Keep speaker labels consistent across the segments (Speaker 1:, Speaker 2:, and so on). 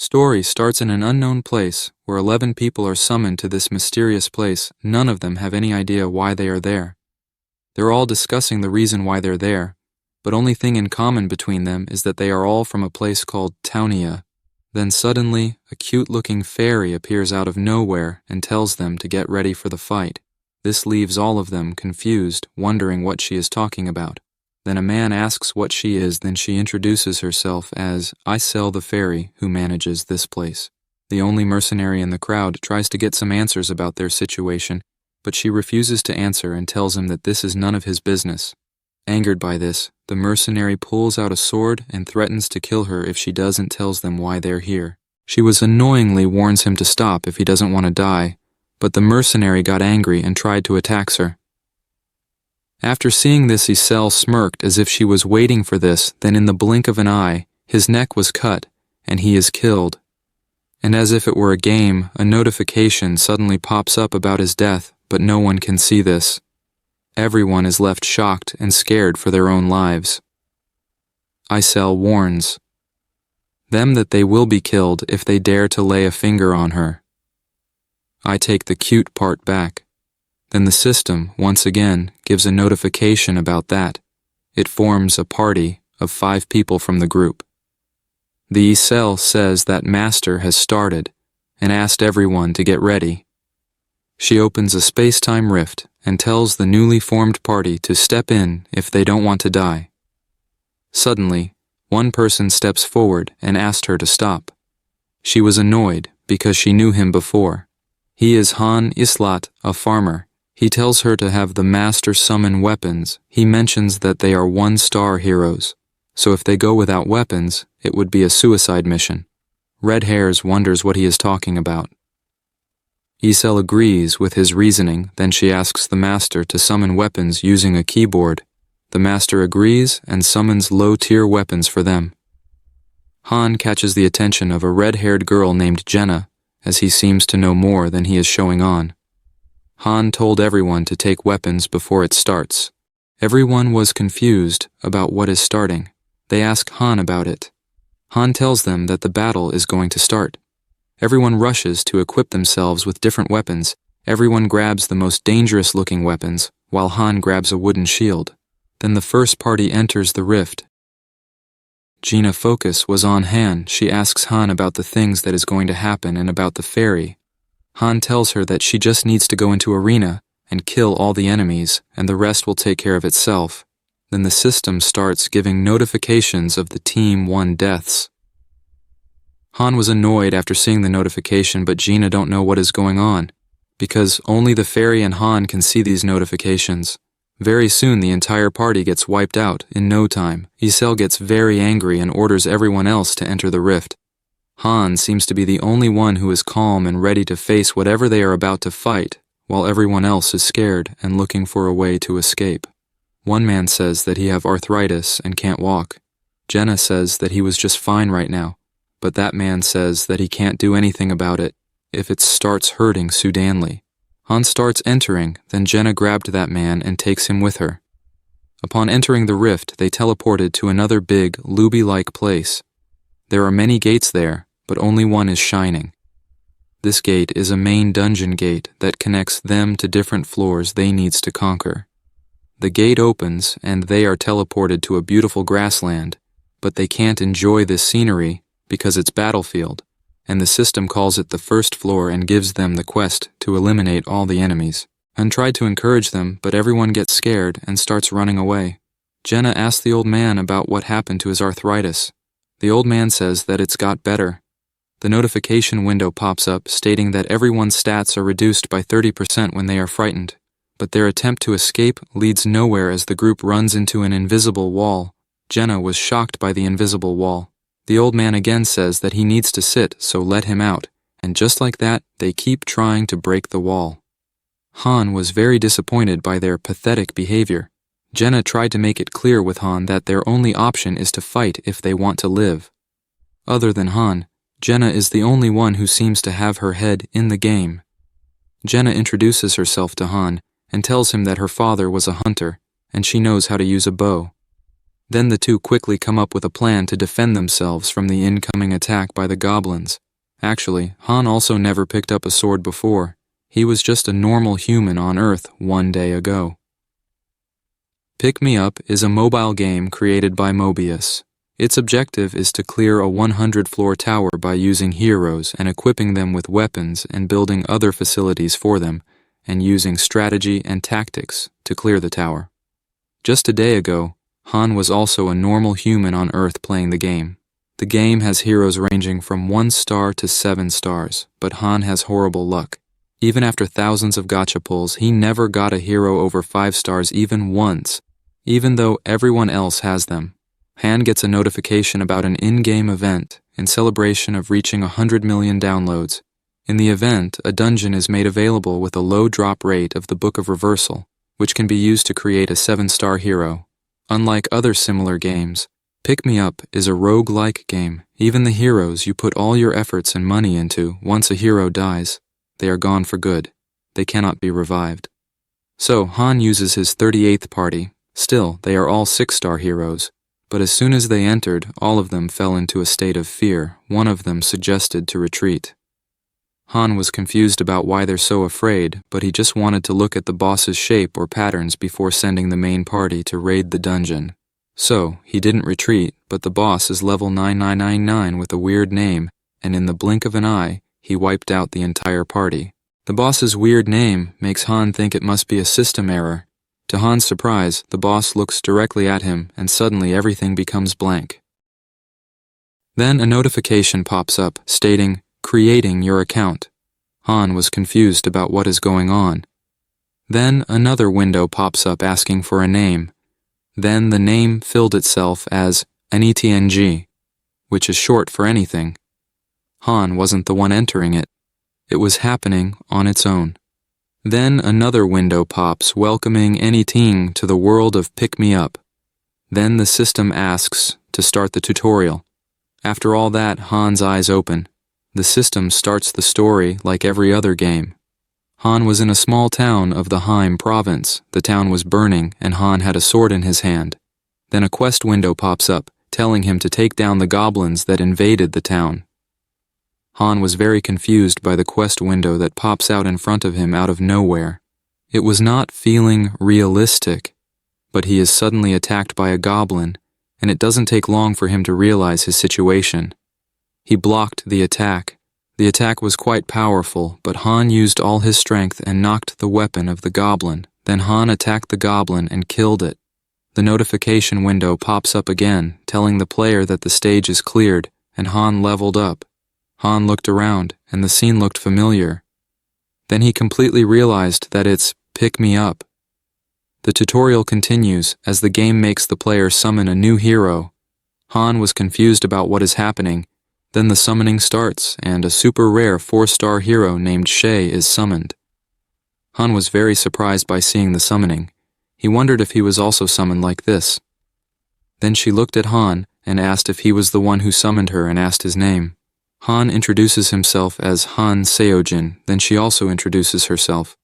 Speaker 1: Story starts in an unknown place, where 11 people are summoned to this mysterious place. None of them have any idea why they are there. They're all discussing the reason why they're there, but only thing in common between them is that they are all from a place called Townia. Then suddenly, a cute-looking fairy appears out of nowhere and tells them to get ready for the fight. This leaves all of them confused, wondering what she is talking about. Then a man asks what she is, then she introduces herself as Isel the fairy who manages this place. The only mercenary in the crowd tries to get some answers about their situation, but she refuses to answer and tells him that this is none of his business. Angered by this, the mercenary pulls out a sword and threatens to kill her if she doesn't tell them why they're here. She annoyingly warns him to stop if he doesn't want to die, but the mercenary got angry and tried to attack her. After seeing this, Isel smirked as if she was waiting for this. Then in the blink of an eye, his neck was cut, and he is killed. And as if it were a game, a notification suddenly pops up about his death, but no one can see this. Everyone is left shocked and scared for their own lives. Isel warns them that they will be killed if they dare to lay a finger on her. I take the cute part back. Then the system, once again, gives a notification about that. It forms a party of 5 people from the group. The Isel says that Master has started and asked everyone to get ready. She opens a space-time rift and tells the newly formed party to step in if they don't want to die. Suddenly, one person steps forward and asked her to stop. She was annoyed because she knew him before. He is Han Islat, a farmer. He tells her to have the master summon weapons. He mentions that they are 1-star heroes, so if they go without weapons, it would be a suicide mission. Red Hairs wonders what he is talking about. Isel agrees with his reasoning, then she asks the master to summon weapons using a keyboard. The master agrees and summons low-tier weapons for them. Han catches the attention of a red-haired girl named Jenna, as he seems to know more than he is showing on. Han told everyone to take weapons before it starts. Everyone was confused about what is starting. They ask Han about it. Han tells them that the battle is going to start. Everyone rushes to equip themselves with different weapons. Everyone grabs the most dangerous-looking weapons, while Han grabs a wooden shield. Then the first party enters the rift. Gina's focus was on Han. She asks Han about the things that is going to happen and about the fairy. Han tells her that she just needs to go into arena and kill all the enemies, and the rest will take care of itself. Then the system starts giving notifications of the Team 1 deaths. Han was annoyed after seeing the notification, but Gina don't know what is going on, because only the fairy and Han can see these notifications. Very soon the entire party gets wiped out in no time. Isel gets very angry and orders everyone else to enter the rift. Han seems to be the only one who is calm and ready to face whatever they are about to fight, while everyone else is scared and looking for a way to escape. One man says that he have arthritis and can't walk. Jenna says that he was just fine right now, but that man says that he can't do anything about it if it starts hurting Sudanly. Han starts entering, then Jenna grabbed that man and takes him with her. Upon entering the rift, they teleported to another big, looby-like place. There are many gates there, but only one is shining. This gate is a main dungeon gate that connects them to different floors they needs to conquer. The gate opens and they are teleported to a beautiful grassland, but they can't enjoy this scenery because it's battlefield, and the system calls it the first floor and gives them the quest to eliminate all the enemies. Han tried to encourage them, but everyone gets scared and starts running away. Jenna asks the old man about what happened to his arthritis. The old man says that it's got better. The notification window pops up stating that everyone's stats are reduced by 30% when they are frightened, but their attempt to escape leads nowhere as the group runs into an invisible wall. Jenna was shocked by the invisible wall. The old man again says that he needs to sit, so let him out, and just like that, they keep trying to break the wall. Han was very disappointed by their pathetic behavior. Jenna tried to make it clear with Han that their only option is to fight if they want to live. Other than Han, Jenna is the only one who seems to have her head in the game. Jenna introduces herself to Han and tells him that her father was a hunter and she knows how to use a bow. Then the two quickly come up with a plan to defend themselves from the incoming attack by the goblins. Actually, Han also never picked up a sword before. He was just a normal human on Earth one day ago. Pick Me Up is a mobile game created by Mobius. Its objective is to clear a 100-floor tower by using heroes and equipping them with weapons and building other facilities for them, and using strategy and tactics to clear the tower. Just a day ago, Han was also a normal human on Earth playing the game. The game has heroes ranging from 1 star to 7 stars, but Han has horrible luck. Even after thousands of gacha pulls, he never got a hero over 5 stars even once, even though everyone else has them. Han gets a notification about an in-game event in celebration of reaching 100 million downloads. In the event, a dungeon is made available with a low drop rate of the Book of Reversal, which can be used to create a 7-star hero. Unlike other similar games, Pick Me Up is a roguelike game. Even the heroes you put all your efforts and money into, once a hero dies, they are gone for good. They cannot be revived. So Han uses his 38th party. Still, they are all 6-star heroes. But as soon as they entered, all of them fell into a state of fear. One of them suggested to retreat. Han was confused about why they're so afraid, but he just wanted to look at the boss's shape or patterns before sending the main party to raid the dungeon. So, he didn't retreat, but the boss is level 9999 with a weird name, and in the blink of an eye, he wiped out the entire party. The boss's weird name makes Han think it must be a system error. To Han's surprise, the boss looks directly at him, and suddenly everything becomes blank. Then a notification pops up, stating, "Creating your account." Han was confused about what is going on. Then another window pops up asking for a name. Then the name filled itself as NETNG, which is short for anything. Han wasn't the one entering it. It was happening on its own. Then another window pops welcoming anything to the world of Pick Me Up. Then the system asks to start the tutorial. After all that, Han's eyes open. The system starts the story like every other game. Han was in a small town of the Harem province. The town was burning, and Han had a sword in his hand. Then a quest window pops up, telling him to take down the goblins that invaded the town. Han was very confused by the quest window that pops out in front of him out of nowhere. It was not feeling realistic, but he is suddenly attacked by a goblin, and it doesn't take long for him to realize his situation. He blocked the attack. The attack was quite powerful, but Han used all his strength and knocked the weapon of the goblin. Then Han attacked the goblin and killed it. The notification window pops up again, telling the player that the stage is cleared, and Han leveled up. Han looked around, and the scene looked familiar. Then he completely realized that it's Pick Me Up. The tutorial continues as the game makes the player summon a new hero. Han was confused about what is happening. Then the summoning starts, and a super rare 4-star hero named Shay is summoned. Han was very surprised by seeing the summoning. He wondered if he was also summoned like this. Then she looked at Han and asked if he was the one who summoned her and asked his name. Han introduces himself as Han Seojin, then she also introduces herself.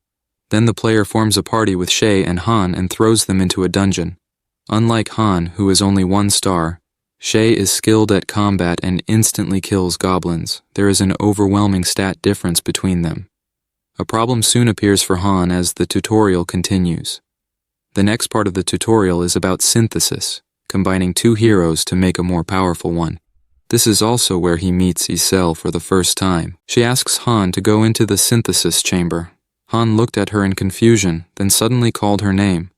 Speaker 1: Then the player forms a party with Shay and Han and throws them into a dungeon. Unlike Han, who is only 1 star, Shay is skilled at combat and instantly kills goblins. There is an overwhelming stat difference between them. A problem soon appears for Han as the tutorial continues. The next part of the tutorial is about synthesis, combining 2 heroes to make a more powerful one. This is also where he meets Isel for the first time. She asks Han to go into the synthesis chamber. Han looked at her in confusion, then suddenly called her name.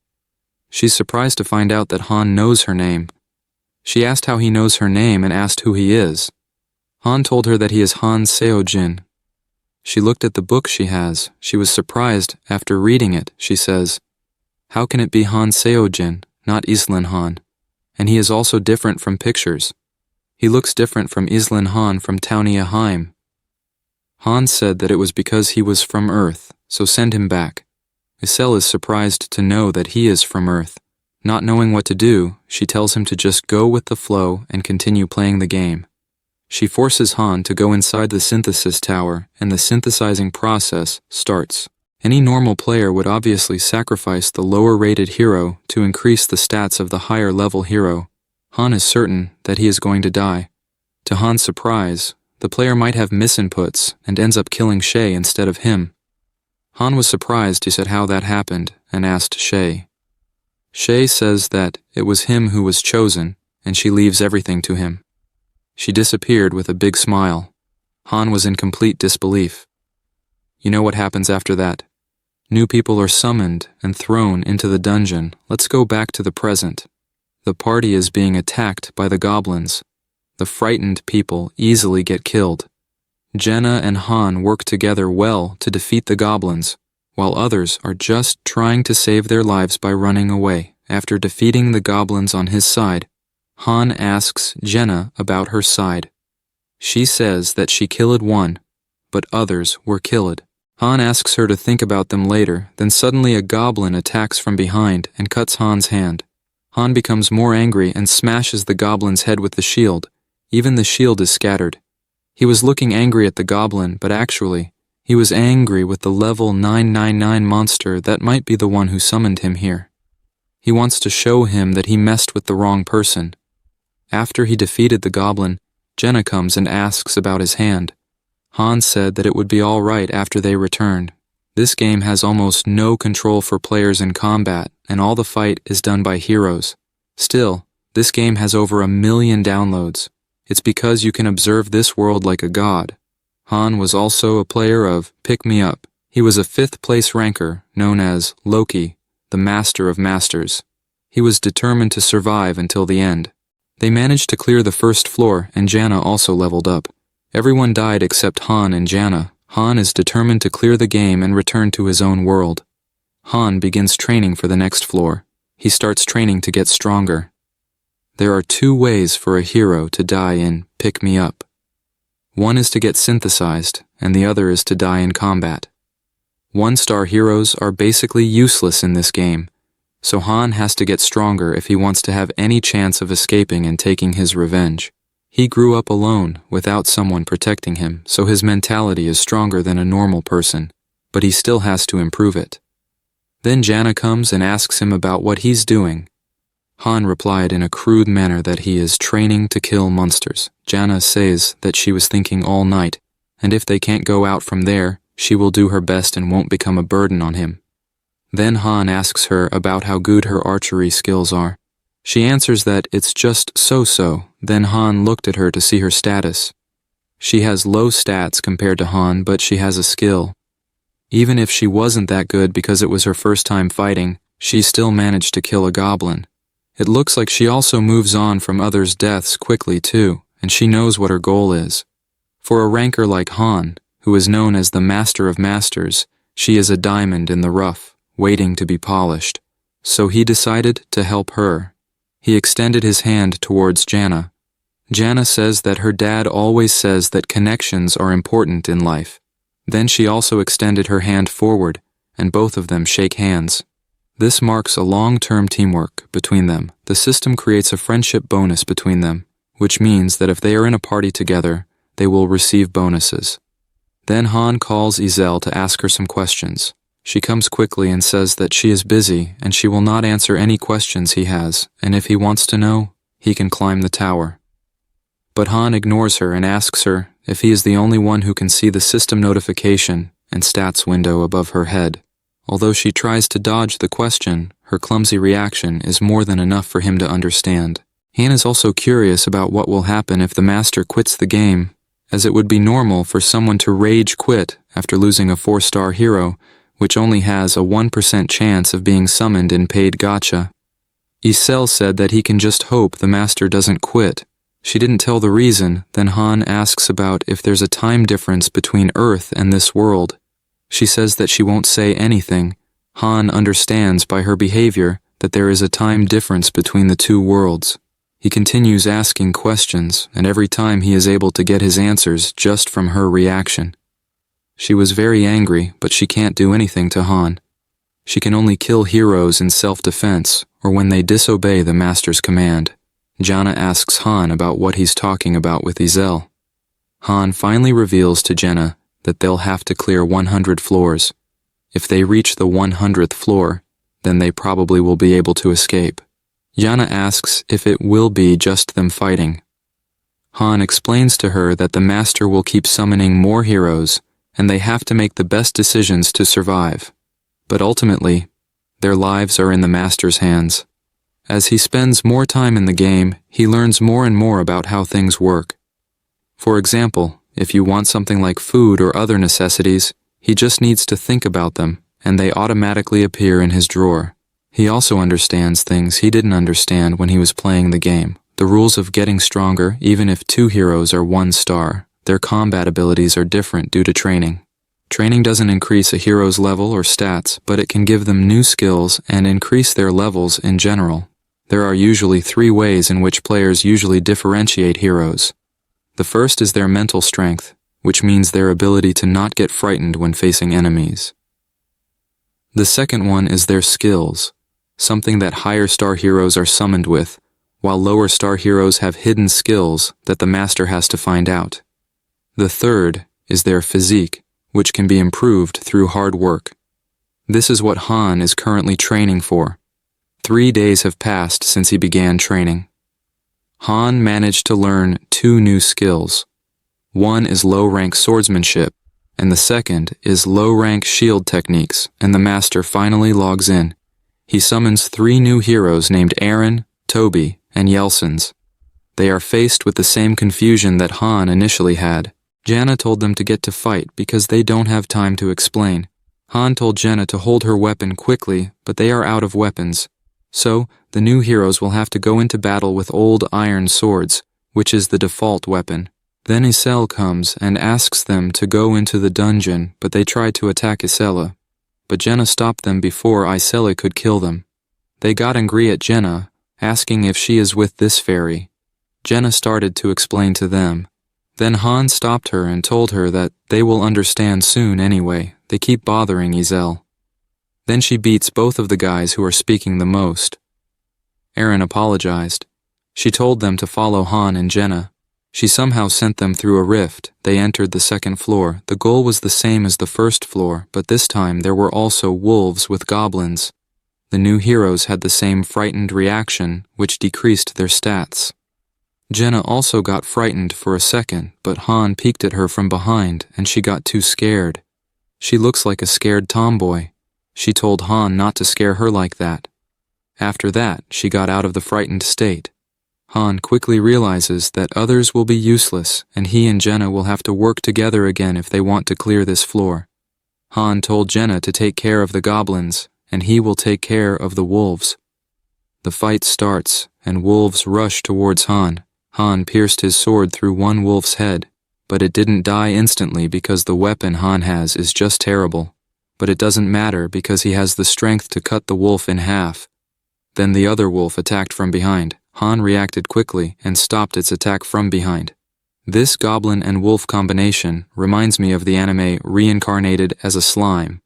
Speaker 1: She's surprised to find out that Han knows her name. She asked how he knows her name and asked who he is. Han told her that he is Han Seojin. She looked at the book she has. She was surprised. After reading it, she says, "How can it be Han Seojin, not Islan Han? And he is also different from pictures. He looks different from Islan Han from Taunia Heim." Han said that it was because he was from Earth, so send him back. Isel is surprised to know that he is from Earth. Not knowing what to do, she tells him to just go with the flow and continue playing the game. She forces Han to go inside the synthesis tower, and the synthesizing process starts. Any normal player would obviously sacrifice the lower-rated hero to increase the stats of the higher-level hero, Han is certain that he is going to die. To Han's surprise, the player might have misinputs and ends up killing Shay instead of him. Han was surprised at how that happened and asked Shay. Shay says that it was him who was chosen, and she leaves everything to him. She disappeared with a big smile. Han was in complete disbelief. You know what happens after that? New people are summoned and thrown into the dungeon. Let's go back to the present. The party is being attacked by the goblins. The frightened people easily get killed. Jenna and Han work together well to defeat the goblins, while others are just trying to save their lives by running away. After defeating the goblins on his side, Han asks Jenna about her side. She says that she killed one, but others were killed. Han asks her to think about them later, then suddenly a goblin attacks from behind and cuts Han's hand. Han becomes more angry and smashes the goblin's head with the shield. Even the shield is scattered. He was looking angry at the goblin, but actually, he was angry with the level 999 monster that might be the one who summoned him here. He wants to show him that he messed with the wrong person. After he defeated the goblin, Jenna comes and asks about his hand. Han said that it would be all right after they returned. This game has almost no control for players in combat, and all the fight is done by heroes. Still, this game has over 1 million downloads. It's because you can observe this world like a god. Han was also a player of Pick Me Up. He was a 5th place ranker known as Loki, the Master of Masters. He was determined to survive until the end. They managed to clear the first floor, and Janna also leveled up. Everyone died except Han and Janna. Han is determined to clear the game and return to his own world. Han begins training for the next floor. He starts training to get stronger. There are 2 ways for a hero to die in Pick Me Up. One is to get synthesized, and the other is to die in combat. 1-star heroes are basically useless in this game, so Han has to get stronger if he wants to have any chance of escaping and taking his revenge. He grew up alone, without someone protecting him, so his mentality is stronger than a normal person, but he still has to improve it. Then Janna comes and asks him about what he's doing. Han replied in a crude manner that he is training to kill monsters. Janna says that she was thinking all night, and if they can't go out from there, she will do her best and won't become a burden on him. Then Han asks her about how good her archery skills are. She answers that it's just so-so. Then Han looked at her to see her status. She has low stats compared to Han, but she has a skill. Even if she wasn't that good because it was her first time fighting, she still managed to kill a goblin. It looks like she also moves on from others' deaths quickly too, and she knows what her goal is. For a ranker like Han, who is known as the Master of Masters, she is a diamond in the rough, waiting to be polished. So he decided to help her. He extended his hand towards Janna. Janna says that her dad always says that connections are important in life. Then she also extended her hand forward, and both of them shake hands. This marks a long-term teamwork between them. The system creates a friendship bonus between them, which means that if they are in a party together, they will receive bonuses. Then Han calls Izel to ask her some questions. She comes quickly and says that she is busy and she will not answer any questions he has, and if he wants to know, he can climb the tower. But Han ignores her and asks her if he is the only one who can see the system notification and stats window above her head. Although she tries to dodge the question, her clumsy reaction is more than enough for him to understand. Han is also curious about what will happen if the master quits the game, as it would be normal for someone to rage quit after losing a 4-star hero, which only has a 1% chance of being summoned in paid gacha. Isel said that he can just hope the master doesn't quit. She didn't tell the reason. Then Han asks about if there's a time difference between Earth and this world. She says that she won't say anything. Han understands by her behavior that there is a time difference between the 2 worlds. He continues asking questions, and every time he is able to get his answers just from her reaction. She was very angry, but she can't do anything to Han. She can only kill heroes in self-defense or when they disobey the master's command. Janna asks Han about what he's talking about with Izel. Han finally reveals to Jenna that they'll have to clear 100 floors. If they reach the 100th floor, then they probably will be able to escape. Yana asks if it will be just them fighting. Han explains to her that the master will keep summoning more heroes, and they have to make the best decisions to survive. But ultimately, their lives are in the master's hands. As he spends more time in the game, he learns more and more about how things work. For example, if you want something like food or other necessities, he just needs to think about them, and they automatically appear in his drawer. He also understands things he didn't understand when he was playing the game. The rules of getting stronger, even if 2 heroes are 1 star. Their combat abilities are different due to training. Training doesn't increase a hero's level or stats, but it can give them new skills and increase their levels in general. There are usually 3 ways in which players usually differentiate heroes. The first is their mental strength, which means their ability to not get frightened when facing enemies. The second one is their skills, something that higher star heroes are summoned with, while lower star heroes have hidden skills that the master has to find out. The third is their physique, which can be improved through hard work. This is what Han is currently training for. 3 days have passed since he began training. Han managed to learn 2 new skills. One is low-rank swordsmanship, and the second is low-rank shield techniques, and the master finally logs in. He summons 3 new heroes named Eren, Toby, and Yelsens. They are faced with the same confusion that Han initially had. Janna told them to get to fight because they don't have time to explain. Han told Jenna to hold her weapon quickly, but they are out of weapons. So, the new heroes will have to go into battle with old iron swords, which is the default weapon. Then Isel comes and asks them to go into the dungeon, but they try to attack Isela. But Jenna stopped them before Isela could kill them. They got angry at Jenna, asking if she is with this fairy. Jenna started to explain to them. Then Han stopped her and told her that they will understand soon anyway. They keep bothering Isel. Then she beats both of the guys who are speaking the most. Eren apologized. She told them to follow Han and Jenna. She somehow sent them through a rift. They entered the second floor. The goal was the same as the first floor, but this time there were also wolves with goblins. The new heroes had the same frightened reaction, which decreased their stats. Jenna also got frightened for a second, but Han peeked at her from behind, and she got too scared. She looks like a scared tomboy. She told Han not to scare her like that. After that, she got out of the frightened state. Han quickly realizes that others will be useless, and he and Jenna will have to work together again if they want to clear this floor. Han told Jenna to take care of the goblins, and he will take care of the wolves. The fight starts, and wolves rush towards Han. Han pierced his sword through one wolf's head, but it didn't die instantly because the weapon Han has is just terrible. But it doesn't matter because he has the strength to cut the wolf in half. Then the other wolf attacked from behind. Han reacted quickly and stopped its attack from behind. This goblin and wolf combination reminds me of the anime Reincarnated as a Slime.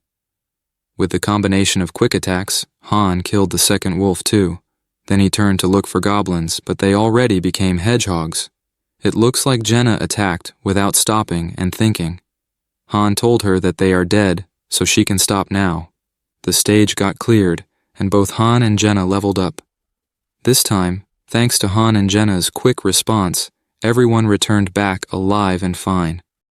Speaker 1: With the combination of quick attacks, Han killed the second wolf too. Then he turned to look for goblins, but they already became hedgehogs. It looks like Jenna attacked without stopping and thinking. Han told her that they are dead, so she can stop now. The stage got cleared, and both Han and Jenna leveled up. This time, thanks to Han and Jenna's quick response, everyone returned back alive and fine.